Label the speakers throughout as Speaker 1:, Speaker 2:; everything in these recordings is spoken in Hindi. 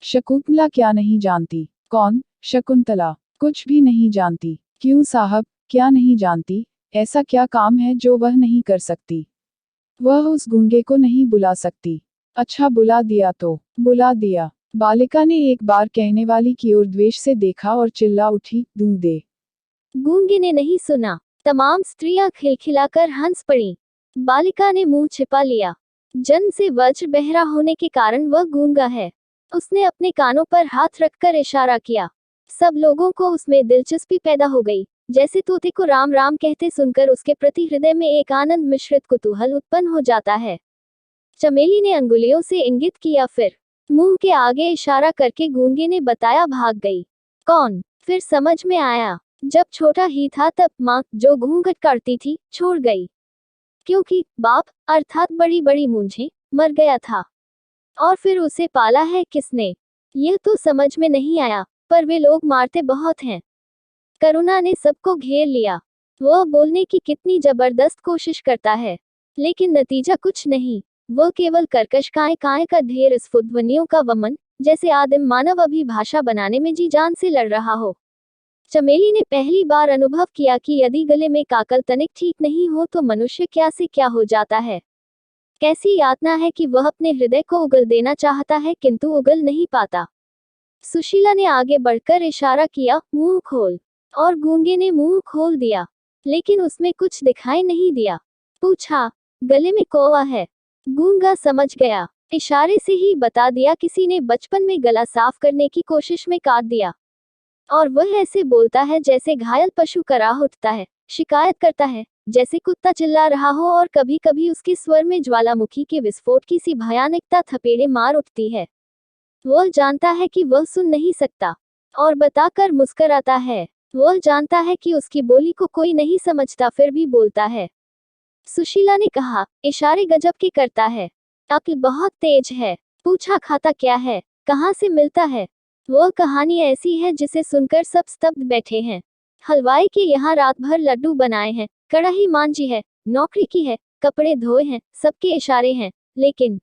Speaker 1: शकुंतला क्या नहीं जानती? कौन? शकुंतला कुछ भी नहीं जानती। क्यों साहब, क्या नहीं जानती? ऐसा क्या काम है जो वह नहीं कर सकती? वह उस गूंगे को नहीं बुला सकती। अच्छा, बुला दिया तो बुला दिया। बालिका ने एक बार कहने वाली की ओर द्वेष से देखा और चिल्ला उठी, दूं दे।
Speaker 2: गूंगे ने नहीं सुना। तमाम स्त्रियां खिलखिलाकर हंस पड़ी। बालिका ने मुंह छिपा लिया। जन्म से वज्र बहरा होने के कारण वह गूंगा है। उसने अपने कानों पर हाथ रखकर इशारा किया। सब लोगों को उसमें दिलचस्पी पैदा हो गई। जैसे तोते को राम राम कहते सुनकर उसके प्रति हृदय में एक आनंद मिश्रित कुतूहल उत्पन्न हो जाता है। चमेली ने अंगुलियों से इंगित किया, फिर मुंह के आगे इशारा करके गूंगे ने बताया, भाग गई। कौन? फिर समझ में आया। जब छोटा ही था तब माँ, जो घूंघट करती थी, छोड़ गई। क्योंकि बाप, अर्थात बड़ी बड़ी मूंछें, मर गया था। और फिर उसे पाला है किसने? यह तो समझ में नहीं आया, पर वे लोग मारते बहुत हैं। करुणा ने सबको घेर लिया। वह बोलने की कितनी जबरदस्त कोशिश करता है, लेकिन नतीजा कुछ नहीं। वह केवल कर्कश काय काय का ढेर, स्फुट ध्वनियों का वमन, जैसे आदिम मानव अभिभाषा बनाने में जी जान से लड़ रहा हो। चमेली ने पहली बार अनुभव किया कि यदि गले में काकल तनिक ठीक नहीं हो तो मनुष्य क्या से क्या हो जाता है। कैसी यातना है कि वह अपने हृदय को उगल देना चाहता है किंतु उगल नहीं पाता। सुशीला ने आगे बढ़कर इशारा किया, मुंह खोल। और गूंगे ने मुंह खोल दिया, लेकिन उसमें कुछ दिखाई नहीं दिया। पूछा, गले में कौवा है? गूंगा समझ गया। इशारे से ही बता दिया, किसी ने बचपन में गला साफ करने की कोशिश में काट दिया। और वह ऐसे बोलता है जैसे घायल पशु कराह उठता है, शिकायत करता है, जैसे कुत्ता चिल्ला रहा हो, और कभी कभी उसके स्वर में ज्वालामुखी के विस्फोट की सी भयानकता थपेड़े मार उठती है। वह जानता है कि वह सुन नहीं सकता, और बताकर मुस्कराता है। वह जानता है कि उसकी बोली को कोई नहीं समझता, फिर भी बोलता है। सुशीला ने कहा, इशारे गजब के करता है, अक्ल बहुत तेज है। पूछा, खाता क्या है, कहाँ से मिलता है? वह कहानी ऐसी है जिसे सुनकर सब स्तब्ध बैठे हैं। हलवाई के यहाँ रात भर लड्डू बनाए हैं, कड़ाही मांजी है, नौकरी की है, कपड़े धोए हैं, सबके इशारे हैं, लेकिन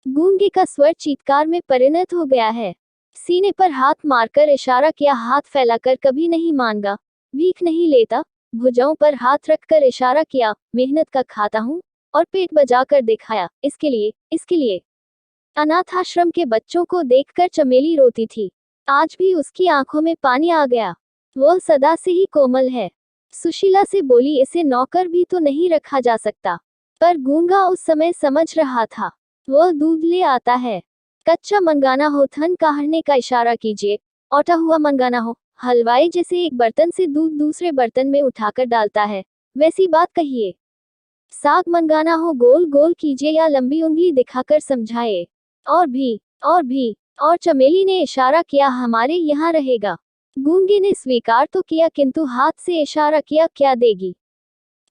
Speaker 2: गूंगे का स्वर चीत्कार में परिणत हो गया है। सीने पर हाथ मारकर इशारा किया, हाथ फैलाकर कभी नहीं मांगा, भीख नहीं लेता। भुजाओं पर हाथ रखकर इशारा किया, मेहनत का खाता हूँ, और पेट बजाकर दिखाया, इसके लिए, इसके लिए। अनाथाश्रम के बच्चों को देखकर चमेली रोती थी। आज भी उसकी आंखों में पानी आ गया। वह सदा से ही कोमल है। सुशीला से बोली, इसे नौकर भी तो नहीं रखा जा सकता। पर गूंगा उस समय समझ रहा था। वह दूध ले आता है। कच्चा मंगाना हो, थन काढ़ने का इशारा कीजिए। औटा हुआ मंगाना हो, हलवाई जैसे एक बर्तन से दूध दूसरे बर्तन में उठाकर डालता है, वैसी बात कहिए। साग मंगाना हो, गोल गोल कीजिए या लंबी उंगली दिखाकर समझाए। और भी, और भी। और चमेली ने इशारा किया, हमारे यहाँ रहेगा। गूंगे ने स्वीकार तो किया, किंतु हाथ से इशारा किया, क्या देगी?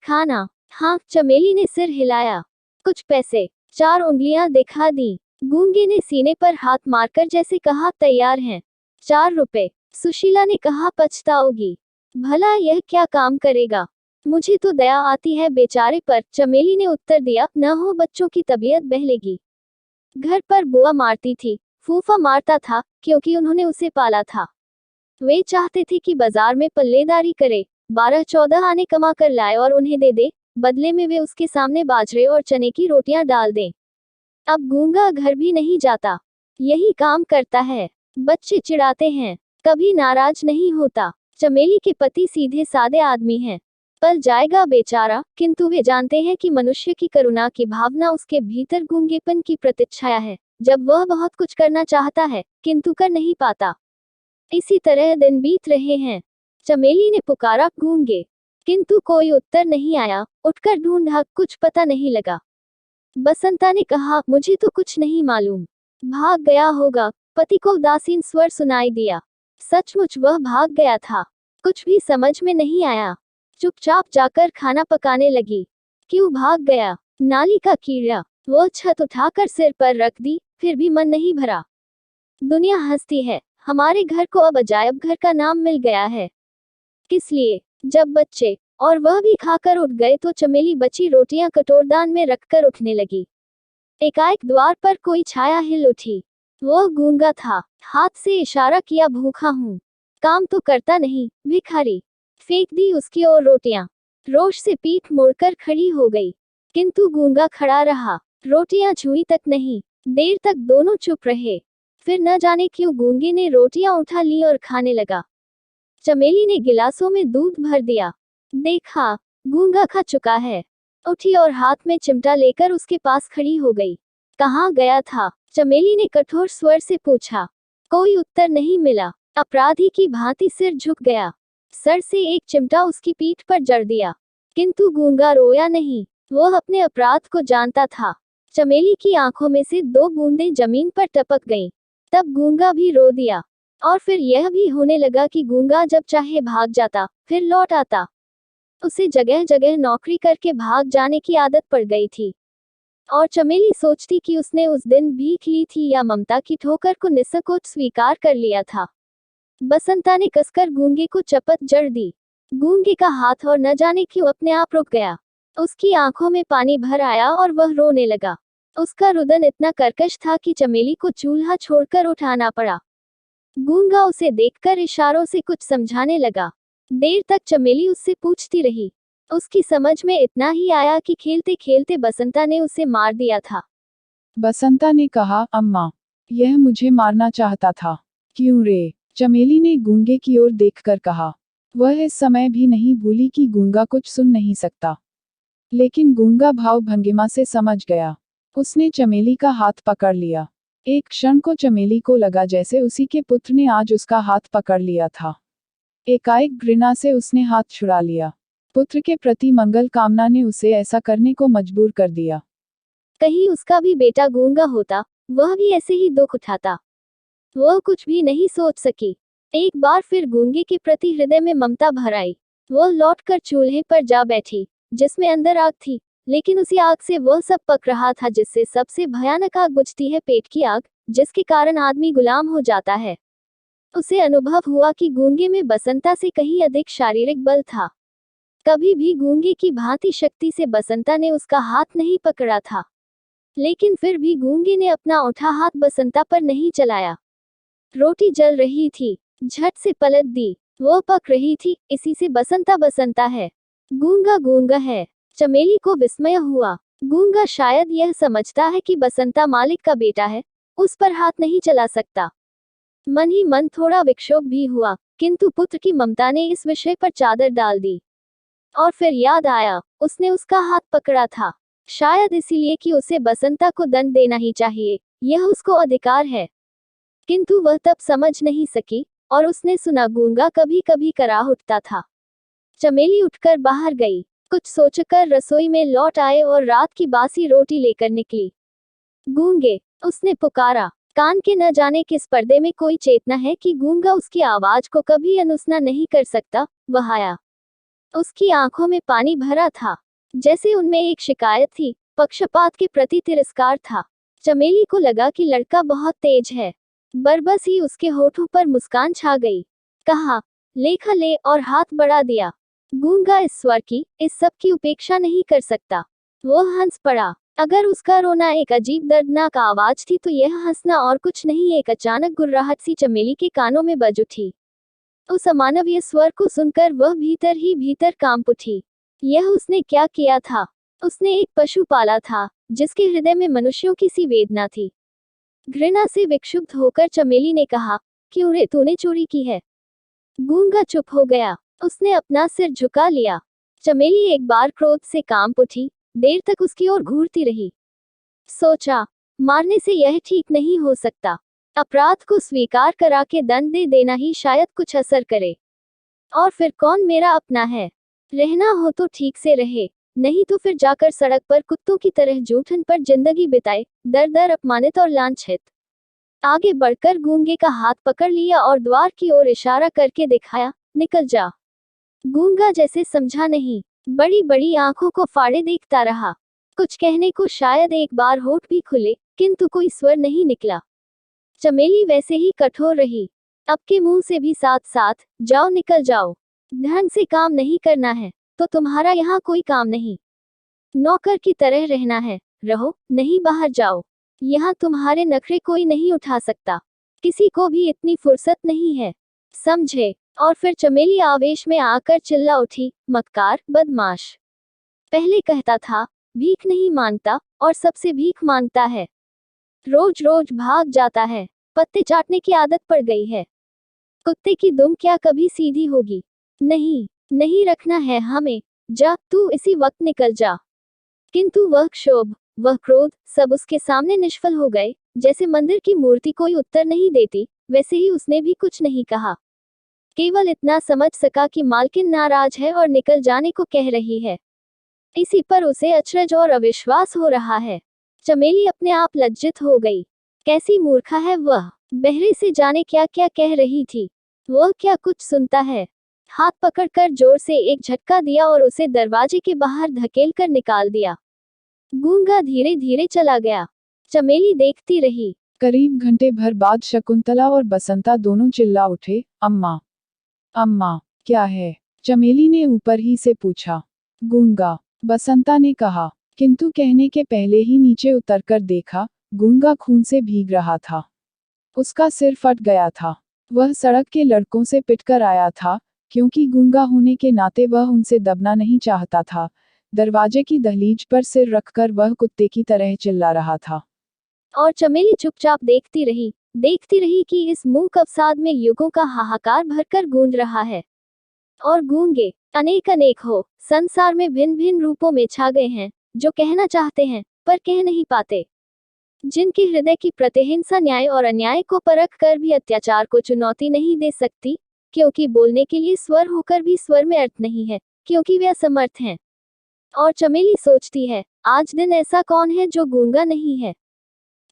Speaker 2: खाना। हाँ, चमेली ने सिर हिलाया। कुछ पैसे। 4 उंगलियां दिखा दी। गूंगे ने सीने पर हाथ मारकर जैसे कहा, तैयार हैं। 4 रुपए। सुशीला ने कहा, पछताओगी। भला यह क्या काम करेगा? मुझे तो दया आती है बेचारे पर। चमेली ने उत्तर दिया, न हो बच्चों की तबीयत बहलेगी। घर पर बुआ मारती थी, फूफा मारता था, क्योंकि उन्होंने उसे पाला था। वे चाहते थे कि बाजार में पल्लेदारी करे, 12-14 आने कमा कर लाए और उन्हें दे दे, बदले में वे उसके सामने बाजरे और चने की रोटियां डाल दें। अब गूंगा घर भी नहीं जाता, यही काम करता है। बच्चे चिढ़ाते हैं, कभी नाराज नहीं होता। चमेली के पति सीधे सादे आदमी हैं। पल जाएगा बेचारा, किंतु वे जानते हैं कि मनुष्य की करुणा की भावना उसके भीतर गूंगेपन की प्रतिच्छाया है, जब वह बहुत कुछ करना चाहता है, किंतु कर नहीं पाता। इसी तरह दिन बीत रहे हैं। चमेली ने पुकारा, गूंगे, किंतु कोई उत्तर नहीं आया। उठकर ढूंढा, कुछ पता नहीं लगा। बसंता ने कहा, मुझे तो कुछ नहीं मालूम। भाग गया होगा। पति को उदासीन स्वर सुनाई दिया। सचमुच वह भाग गया था। कुछ भी समझ में नहीं आया। चुपचाप जाकर खाना पकाने लगी। क्यों भाग गया? नाली का कीड़ा। वह छत उठाकर सिर पर रख दी, फिर भी मन नहीं भरा। दुनिया हंसती है, हमारे घर को अब अजायब घर का नाम मिल गया है। किस लिए? जब बच्चे और वह भी खाकर उठ गए तो चमेली बची रोटियां कटोरदान में रखकर उठने लगी। एकाएक द्वार पर कोई छाया हिल उठी। वह गूंगा था। हाथ से इशारा किया, भूखा हूँ। काम तो करता नहीं, भिखारी। फेंक दी उसकी ओर रोटियां। रोष से पीठ मोड़कर खड़ी हो गई, किंतु गूंगा खड़ा रहा। रोटियां छुई तक नहीं। देर तक दोनों चुप रहे। फिर न जाने क्यों गूंगे ने रोटियां उठा ली और खाने लगा। चमेली ने गिलासों में दूध भर दिया। देखा, गूंगा खा चुका है। उठी और हाथ में चिमटा लेकर उसके पास खड़ी हो गई। कहाँ गया था? चमेली ने कठोर स्वर से पूछा। कोई उत्तर नहीं मिला। अपराधी की भांति सिर झुक गया। सर से एक चिमटा उसकी पीठ पर जड़ दिया, किंतु गूंगा रोया नहीं। वह अपने अपराध को जानता था। चमेली की आंखों में से 2 बूंदें जमीन पर टपक गईं। तब गूंगा भी रो दिया। और फिर यह भी होने लगा कि गूंगा जब चाहे भाग जाता, फिर लौट आता। उसे जगह जगह नौकरी करके भाग जाने की आदत पड़ गई थी। और चमेली सोचती कि उसने उस दिन भीख ली थी या ममता की ठोकर को निस्संकोच स्वीकार कर लिया था। बसंता ने कसकर गूंगे को चपत जड़ दी। गूंगे का हाथ और न जाने क्यों अपने आप रुक गया। उसकी आंखों में पानी भर आया और वह रोने लगा। उसका रुदन इतना कर्कश था कि चमेली को चूल्हा छोड़कर उठाना पड़ा। गूंगा उसे देखकर इशारों से कुछ समझाने लगा। देर तक चमेली उससे पूछती रही। उसकी समझ में इतना ही आया कि खेलते खेलते बसंता ने उसे मार दिया था।
Speaker 1: बसंता ने कहा, अम्मा, यह मुझे मारना चाहता था। क्यों रे? चमेली ने गूंगे की ओर देखकर कहा। वह इस समय भी नहीं भूली कि गूंगा कुछ सुन नहीं सकता। लेकिन गूंगा भाव भंगिमा से समझ गया। उसने चमेली का हाथ पकड़ लिया। एक क्षण को चमेली को लगा जैसे उसी के पुत्र ने आज उसका हाथ पकड़ लिया था। एकाएक घृणा से उसने हाथ छुड़ा लिया। पुत्र के प्रति मंगल कामना ने उसे ऐसा करने को मजबूर कर दिया।
Speaker 2: कहीं उसका भी बेटा गूंगा होता, वह भी ऐसे ही दुख उठाता। वह कुछ भी नहीं सोच सकी। एक बार फिर गूंगे के प्रति हृदय में ममता भर आई। वह लौटकर चूल्हे पर जा बैठी, जिसमें अंदर आग थी, लेकिन उसी आग से वह सब पक रहा था जिससे सबसे भयानक आग बुझती है, पेट की आग, जिसके कारण आदमी गुलाम हो जाता है। उसे अनुभव हुआ कि गूंगे में बसंता से कहीं अधिक शारीरिक बल था। कभी भी गूंगे की भांति शक्ति से बसंता ने उसका हाथ नहीं पकड़ा था। लेकिन फिर भी गूंगे ने अपना उठा हाथ बसंता पर नहीं चलाया। रोटी जल रही थी, झट से पलट दी। वह पक रही थी, इसी से बसंता बसंता है, गूंगा गूंगा है। चमेली को विस्मय हुआ। गूंगा शायद यह समझता है कि बसंता मालिक का बेटा है, उस पर हाथ नहीं चला सकता। मन ही मन थोड़ा विक्षोभ भी हुआ, किंतु पुत्र की ममता ने इस विषय पर चादर डाल दी। और फिर याद आया, उसने उसका हाथ पकड़ा था, शायद इसीलिए कि उसे बसंता को दंड देना ही चाहिए, यह उसको अधिकार है। किंतु वह तब समझ नहीं सकी, और उसने सुना गूंगा कभी कभी कराह उठता था। चमेली उठकर बाहर गई, कुछ सोचकर रसोई में लौट आए और रात की बासी रोटी लेकर निकली। गूंगे, उसने पुकारा। कान के न जाने किस पर्दे में कोई चेतना है कि गूंगा उसकी आवाज को कभी अनसुना नहीं कर सकता। वह आया। उसकी आंखों में पानी भरा था, जैसे उनमें एक शिकायत थी, पक्षपात के प्रति तिरस्कार था। चमेली को लगा कि लड़का बहुत तेज है। बरबस ही उसके होठों पर मुस्कान छा गई। कहा, लेखा ले, और हाथ बढ़ा दिया। गूंगा इस स्वर की, इस सब की उपेक्षा नहीं कर सकता। वह हंस पड़ा। अगर उसका रोना एक अजीब दर्दनाक आवाज थी तो यह हंसना और कुछ नहीं, एक अचानक गुर्राहट सी चमेली के कानों में बज उठी। उस अमानवीय स्वर को सुनकर वह भीतर ही भीतर कांप उठी। यह उसने क्या किया था? उसने एक पशु पाला था, जिसके हृदय में मनुष्यों की सी वेदना थी। घृणा से विक्षुब्ध होकर चमेली ने कहा, क्यों रे, तूने चोरी की है? गूंगा चुप हो गया। उसने अपना सिर झुका लिया। चमेली एक बार क्रोध से कांप उठी, देर तक उसकी ओर घूरती रही। सोचा, मारने से यह ठीक नहीं हो सकता। अपराध को स्वीकार करा के दंड दे देना ही शायद कुछ असर करे। और फिर कौन मेरा अपना है? रहना हो तो ठीक से रहे, नहीं तो फिर जाकर सड़क पर कुत्तों की तरह जूठन पर जिंदगी बिताए, दर दर अपमानित और लांछित। आगे बढ़कर गूंगे का हाथ पकड़ लिया और द्वार की ओर इशारा करके दिखाया, निकल जा। गूंगा जैसे समझा नहीं, बड़ी बड़ी आंखों को फाड़े देखता रहा। कुछ कहने को शायद एक बार होठ भी खुले, किंतु कोई स्वर नहीं निकला। चमेली वैसे ही कठोर रही। अब के मुंह से भी साथ साथ, जाओ, निकल जाओ। ढंग से काम नहीं करना है तो तुम्हारा यहाँ कोई काम नहीं। नौकर की तरह रहना है, रहो, नहीं बाहर जाओ। यहाँ तुम्हारे नखरे कोई नहीं उठा सकता, किसी को भी इतनी फुर्सत नहीं है, समझे। और फिर चमेली आवेश में आकर चिल्ला उठी, मक्कार, बदमाश। पहले कहता था भीख नहीं मांगता और सबसे भीख मांगता है, रोज रोज भाग जाता है, पत्ते चाटने की आदत पड़ गई है। कुत्ते की दुम क्या कभी सीधी होगी? नहीं, नहीं रखना है हमें, जा तू इसी वक्त निकल जा। किंतु वह क्षोभ, वह क्रोध, सब उसके सामने निष्फल हो गए। जैसे मंदिर की मूर्ति कोई उत्तर नहीं देती, वैसे ही उसने भी कुछ नहीं कहा। केवल इतना समझ सका कि मालकिन नाराज है और निकल जाने को कह रही है। इसी पर उसे अचरज और अविश्वास हो रहा है। चमेली अपने आप लज्जित हो गई। कैसी मूर्खा है वह, बहरे से जाने क्या क्या कह रही थी। वह क्या कुछ सुनता है। हाथ पकड़कर जोर से एक झटका दिया और उसे दरवाजे के बाहर धकेल कर निकाल दिया। गूंगा धीरे धीरे चला गया। चमेली देखती रही।
Speaker 1: करीब घंटे भर बाद शकुंतला और बसंता दोनों चिल्ला उठे, अम्मा, अम्मा, क्या है? चमेली ने ऊपर ही से पूछा। गूंगा, बसंता ने कहा, किंतु कहने के पहले ही नीचे उतरकर देखा, गूंगा खून से भीग रहा था। उसका सिर फट गया था। वह सड़क के लड़कों से पिटकर आया था, क्योंकि गूंगा होने के नाते वह उनसे दबना नहीं चाहता था। दरवाजे की दहलीज पर सिर रखकर वह कुत्ते की तरह चिल्ला रहा था।
Speaker 2: और चमेली चुपचाप देखती रही कि इस मूक अवसाद में युगों का हाहाकार भरकर गूंज रहा है। और गूंगे अनेक अनेक हो, संसार में भिन्न भिन्न रूपों में छा गए हैं, जो कहना चाहते हैं पर कह नहीं पाते, जिनके हृदय की प्रतिहिंसा न्याय और अन्याय को परख कर भी अत्याचार को चुनौती नहीं दे सकती, क्योंकि बोलने के लिए स्वर होकर भी स्वर में अर्थ नहीं है, क्योंकि वे असमर्थ हैं। और चमेली सोचती है, आज दिन ऐसा कौन है जो गूंगा नहीं है?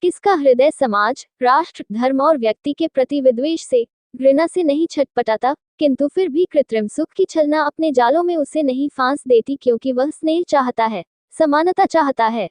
Speaker 2: किसका हृदय समाज, राष्ट्र, धर्म और व्यक्ति के प्रति विद्वेष से, घृणा से नहीं छटपटाता, किंतु फिर भी कृत्रिम सुख की छलना अपने जालों में उसे नहीं फांस देती, क्योंकि वह स्नेह चाहता है, समानता चाहता है।